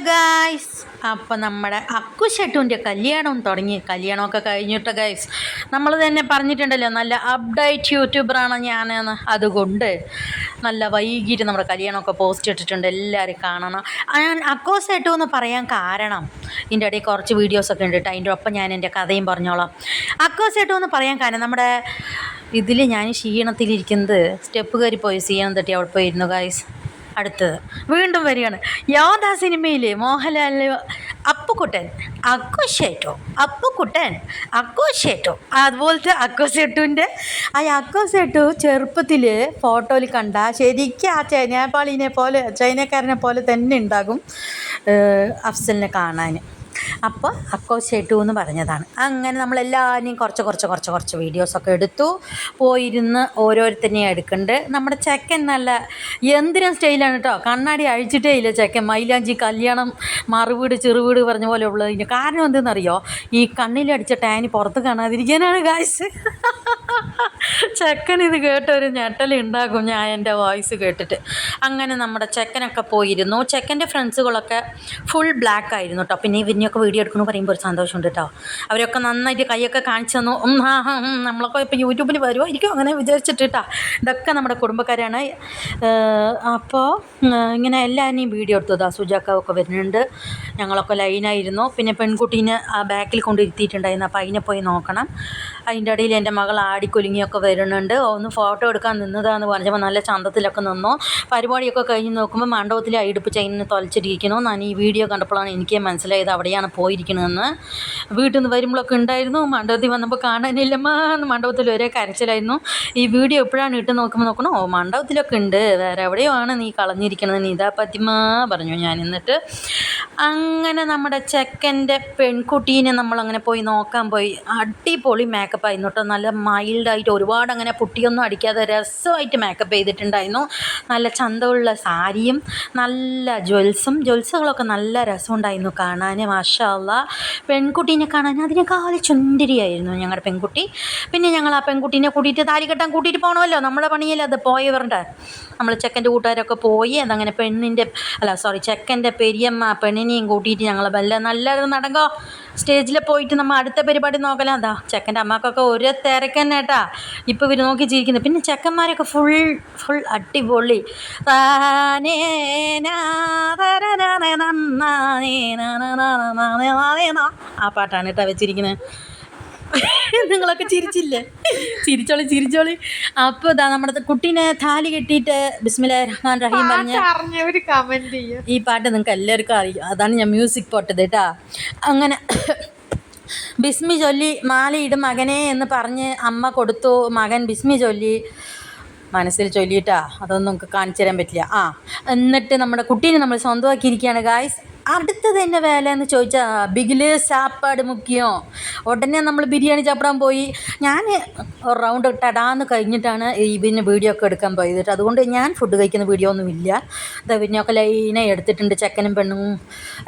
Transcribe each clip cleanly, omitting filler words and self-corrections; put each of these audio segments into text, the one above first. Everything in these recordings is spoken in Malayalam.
ഗായ്സ്, അപ്പം നമ്മുടെ അക്കുഷെട്ടുവിൻ്റെ കല്യാണം തുടങ്ങി. കല്യാണമൊക്കെ കഴിഞ്ഞിട്ട് ഗായ്സ്, നമ്മൾ തന്നെ പറഞ്ഞിട്ടുണ്ടല്ലോ നല്ല അപ്ഡേറ്റ് യൂട്യൂബറാണ് ഞാനെന്ന്. അതുകൊണ്ട് നല്ല വൈകിട്ട് നമ്മുടെ കല്യാണമൊക്കെ പോസ്റ്റ് ഇട്ടിട്ടുണ്ട്, എല്ലാവരും കാണണം. ഞാൻ അക്കോസെട്ടു എന്ന് പറയാൻ കാരണം ഇതിൻ്റെ ഇടയിൽ കുറച്ച് വീഡിയോസൊക്കെ ഉണ്ട് കേട്ടോ. അതിൻ്റെ ഒപ്പം ഞാൻ എൻ്റെ കഥയും പറഞ്ഞോളാം. അക്കോസെട്ടു എന്ന് പറയാൻ കാരണം നമ്മുടെ ഇതിൽ ഞാൻ ക്ഷീണത്തിലിരിക്കുന്നത് സ്റ്റെപ്പ് കയറി പോയി ക്ഷീണം തട്ടി അവിടെ പോയിരുന്നു ഗായ്സ്. അടുത്തത് വീണ്ടും വരികയാണ്. യോധ സിനിമയിൽ മോഹൻലാൽ അപ്പുക്കുട്ടൻ അക്കോസെട്ടു, അപ്പുക്കുട്ടൻ അക്കോസെട്ടു, അതുപോലത്തെ അക്കോസെട്ടുവിൻ്റെ അക്കോസെട്ടു ചെറുപ്പത്തിൽ ഫോട്ടോയിൽ കണ്ട ശരിക്കും ആ ചൈനക്കാരനെ പോലെ തന്നെ ഉണ്ടാകും അഫ്സലിനെ കാണാൻ. അപ്പോൾ അക്കോസെട്ടു എന്ന് പറഞ്ഞതാണ്. അങ്ങനെ നമ്മളെല്ലാവരെയും കുറച്ച് വീഡിയോസൊക്കെ എടുത്തു. പോയിരുന്ന് ഓരോരുത്തരെയും എടുക്കുന്നുണ്ട്. നമ്മുടെ ചെക്കൻ നല്ല എന്തിനും സ്റ്റൈലാണ് കേട്ടോ. കണ്ണാടി അഴിച്ചിട്ടേ ഇല്ല ചെക്കൻ. മൈലാഞ്ചി കല്യാണം മറുവീട് ചെറുവീട് പറഞ്ഞ പോലെ ഉള്ളതിന് കാരണം എന്തെന്നറിയോ? ഈ കണ്ണിലടിച്ച ടാനി പുറത്ത് കാണാതിരിക്കാനാണ് ഗായ്സ്. ചെക്കൻ ഇത് കേട്ടൊരു ഞെട്ടലുണ്ടാകും ഞാൻ എൻ്റെ വോയിസ് കേട്ടിട്ട്. അങ്ങനെ നമ്മുടെ ചെക്കനൊക്കെ പോയിരുന്നു. ചെക്കൻ്റെ ഫ്രണ്ട്സുകളൊക്കെ ഫുൾ ബ്ലാക്ക് ആയിരുന്നു കേട്ടോ. പിന്നെ ഇവനെയൊക്കെ വീഡിയോ എടുക്കണമെന്ന് പറയുമ്പോൾ ഒരു സന്തോഷമുണ്ട് കേട്ടോ. അവരൊക്കെ നന്നായിട്ട് കൈയൊക്കെ കാണിച്ചു തന്നു. നമ്മളൊക്കെ ഇപ്പം യൂട്യൂബിൽ വരുമായിരിക്കും അങ്ങനെ വിചാരിച്ചിട്ട് കേട്ടോ. ഇതൊക്കെ നമ്മുടെ കുടുംബക്കാരാണ്. അപ്പോൾ ഇങ്ങനെ എല്ലാവരെയും വീഡിയോ എടുത്തതാ. സുജാക്കാവൊക്കെ വരുന്നുണ്ട്. ഞങ്ങളൊക്കെ ലൈനായിരുന്നു. പിന്നെ പെൺകുട്ടീനെ ആ ബാക്കിൽ കൊണ്ടിരുത്തിയിട്ടുണ്ടായിരുന്നു. അപ്പോൾ അതിനെ പോയി നോക്കണം. അതിൻ്റെ ഇടയിൽ എൻ്റെ മകൾ ആടിക്കുലുങ്ങിയൊക്കെ വരുന്നുണ്ട്. ഒന്ന് ഫോട്ടോ എടുക്കാൻ നിന്നതാന്ന് പറഞ്ഞപ്പോൾ നല്ല ചന്തത്തിലൊക്കെ നിന്നു. പരിപാടിയൊക്കെ കഴിഞ്ഞ് നോക്കുമ്പോൾ മണ്ഡപത്തിൽ ഇടുപ്പ് ചെയിനിന് തൊലച്ചിരിക്കുന്നു. ഞാൻ ഈ വീഡിയോ കണ്ടപ്പോഴാണ് എനിക്ക് മനസ്സിലായത് അവിടെയാണ് പോയിരിക്കണമെന്ന്. വീട്ടിൽ നിന്ന് വരുമ്പോഴൊക്കെ ഉണ്ടായിരുന്നു. മണ്ഡപത്തിൽ വന്നപ്പോൾ കാണാനില്ലമ്മ എന്ന് മണ്ഡപത്തിൽ ഒരേ കരച്ചിലായിരുന്നു. ഈ വീഡിയോ എപ്പോഴാണ് ഇട്ട് നോക്കണം, ഓ മണ്ഡപത്തിലൊക്കെ ഉണ്ട്, വേറെ എവിടെയോ ആണ് നീ കളഞ്ഞിരിക്കണത് നീതാ പത്തിമ പറഞ്ഞു ഞാൻ. എന്നിട്ട് അങ്ങനെ നമ്മുടെ ചെക്കൻ്റെ പെൺകുട്ടീനെ നമ്മളങ്ങനെ പോയി നോക്കാൻ പോയി. അടിപൊളി മേക്കപ്പ് ആയിരുന്നു കേട്ടോ. നല്ല മൈൽഡായിട്ട് ഒരുപാട് അങ്ങനെ പുട്ടിയൊന്നും അടിക്കാതെ രസമായിട്ട് മേക്കപ്പ് ചെയ്തിട്ടുണ്ടായിരുന്നു. നല്ല ചന്തമുള്ള സാരിയും നല്ല ജ്വൽസുകളൊക്കെ നല്ല രസമുണ്ടായിരുന്നു കാണാൻ. മാഷാ അല്ലാഹ്. പെൺകുട്ടീനെ കാണാൻ അതിനേക്കാൾ ചുന്ദരിയായിരുന്നു ഞങ്ങളുടെ പെൺകുട്ടി. പിന്നെ ഞങ്ങൾ ആ പെൺകുട്ടീനെ കൂട്ടിയിട്ട് താലി കെട്ടാൻ കൂട്ടിയിട്ട് പോകണമല്ലോ, നമ്മുടെ പണിയല്ലേ അത്. പോയവരുടെ നമ്മൾ ചെക്കൻ്റെ കൂട്ടുകാരൊക്കെ പോയി. അതങ്ങനെ ചെക്കൻ്റെ പെരിയമ്മ പെണ്ണിനെയും കൂട്ടിയിട്ട് ഞങ്ങൾ നല്ലൊരു നടങ്കോ സ്റ്റേജിൽ പോയിട്ട് നമ്മൾ അടുത്ത പരിപാടി നോക്കലാം. എന്താ ചെക്കൻ്റെ അമ്മക്കൊക്കെ ഒരു തിരക്കന്നെ കേട്ടാ. ഇപ്പോൾ ഇവർ നോക്കി ചിരിക്കുന്നത്. പിന്നെ ചെക്കന്മാരൊക്കെ ഫുൾ അടിപൊളി. ആ പാട്ടാണ് കേട്ടോ വെച്ചിരിക്കുന്നത്. നിങ്ങളൊക്കെ ചിരിച്ചോളി. അപ്പോൾ ഇതാ നമ്മുടെ കുട്ടീനെ താലി കെട്ടിയിട്ട് ബിസ്മില്ലാഹിർ റഹ്മാനിർ റഹീം പറഞ്ഞ ഈ പാട്ട് നിങ്ങൾക്ക് എല്ലാവർക്കും അറിയാം. അതാണ് ഞാൻ മ്യൂസിക് പോട്ടത് കേട്ടാ. അങ്ങനെ ബിസ്മി ചൊല്ലി മാലയിടും മകനെ എന്ന് പറഞ്ഞ് അമ്മ കൊടുത്തു. മകൻ ബിസ്മി ചൊല്ലി മനസ്സിൽ ചൊല്ലിയിട്ടാ. അതൊന്നും നമുക്ക് കാണിച്ചു തരാൻ പറ്റില്ല. എന്നിട്ട് നമ്മുടെ കുട്ടീനെ നമ്മൾ സ്വന്തമാക്കിയിരിക്കുകയാണ് ഗായ്സ്. അടുത്തത് എൻ്റെ വേല എന്ന് ചോദിച്ചാൽ ബിഗില് സാപ്പാട് മുഖ്യം. ഉടനെ നമ്മൾ ബിരിയാണി ചാപ്പിടാൻ പോയി. ഞാൻ ഒരു റൗണ്ട് ടടാന്ന് കഴിഞ്ഞിട്ടാണ് ഇതിന് വീഡിയോ ഒക്കെ എടുക്കാൻ പോയത്. അതുകൊണ്ട് ഞാൻ ഫുഡ് കഴിക്കുന്ന വീഡിയോ ഒന്നുമില്ല. ഇതിനൊക്കെ ലൈനെ എടുത്തിട്ടുണ്ട്. ചെക്കനും പെണ്ണും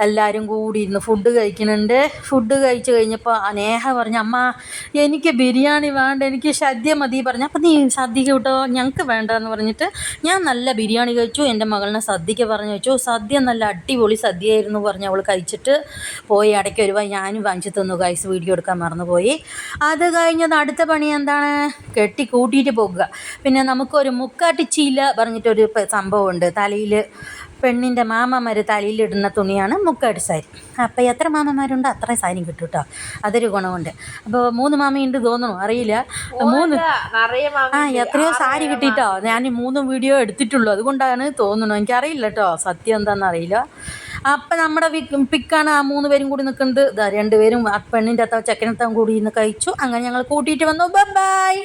എല്ലാവരും കൂടി ഇരുന്ന് ഫുഡ് കഴിക്കുന്നുണ്ട്. ഫുഡ് കഴിച്ച് കഴിഞ്ഞപ്പോൾ നേഹ പറഞ്ഞു, അമ്മ എനിക്ക് ബിരിയാണി വേണ്ട, എനിക്ക് സദ്യ മതി പറഞ്ഞു. അപ്പം നീ സദ്യ കേട്ടോ, ഞങ്ങൾക്ക് വേണ്ടെന്ന് പറഞ്ഞിട്ട് ഞാൻ നല്ല ബിരിയാണി കഴിച്ചു. എൻ്റെ മകളിനെ സദ്യക്ക് പറഞ്ഞു വെച്ചു. സദ്യ നല്ല അടിപൊളി സദ്യ പറഞ്ഞ് അവൾ കഴിച്ചിട്ട് പോയി. ഇടയ്ക്ക് ഒരുപാട് ഞാനും വാങ്ങിച്ചു തന്നു ഗൈസ്. വീഡിയോ എടുക്കാൻ മറന്നുപോയി. അത് കഴിഞ്ഞത് അടുത്ത പണി എന്താണ്, കെട്ടി കൂട്ടിയിട്ട് പോകുക. പിന്നെ നമുക്കൊരു മുക്കാട്ടിച്ചീല പറഞ്ഞിട്ടൊരു സംഭവമുണ്ട്. തലയിൽ പെണ്ണിൻ്റെ മാമന്മാർ തലയിലിടുന്ന തുണിയാണ് മുക്കാട്ട് സാരി. അപ്പോൾ എത്ര മാമന്മാരുണ്ട് അത്രയും സാരി കിട്ടും കേട്ടോ. അതൊരു ഗുണമുണ്ട്. അപ്പോൾ 3 മാമയുണ്ട് തോന്നണു, അറിയില്ല. 3 എത്രയോ സാരി കിട്ടിയിട്ടോ. ഞാൻ 3 വീഡിയോ എടുത്തിട്ടുള്ളൂ, അതുകൊണ്ടാണ് തോന്നുന്നു. എനിക്കറിയില്ല കേട്ടോ സത്യം എന്താണെന്ന് അറിയില്ല. അപ്പം നമ്മുടെ പിക്കാണ് ആ 3 പേരും കൂടി നിൽക്കുന്നത്. 2 പേരും പെണ്ണിൻ്റെ അത്തം ചെക്കനത്തം കൂടി ഇന്ന് കഴിച്ചു. അങ്ങനെ ഞങ്ങൾ കൂട്ടിയിട്ട് വന്നു. ബൈ.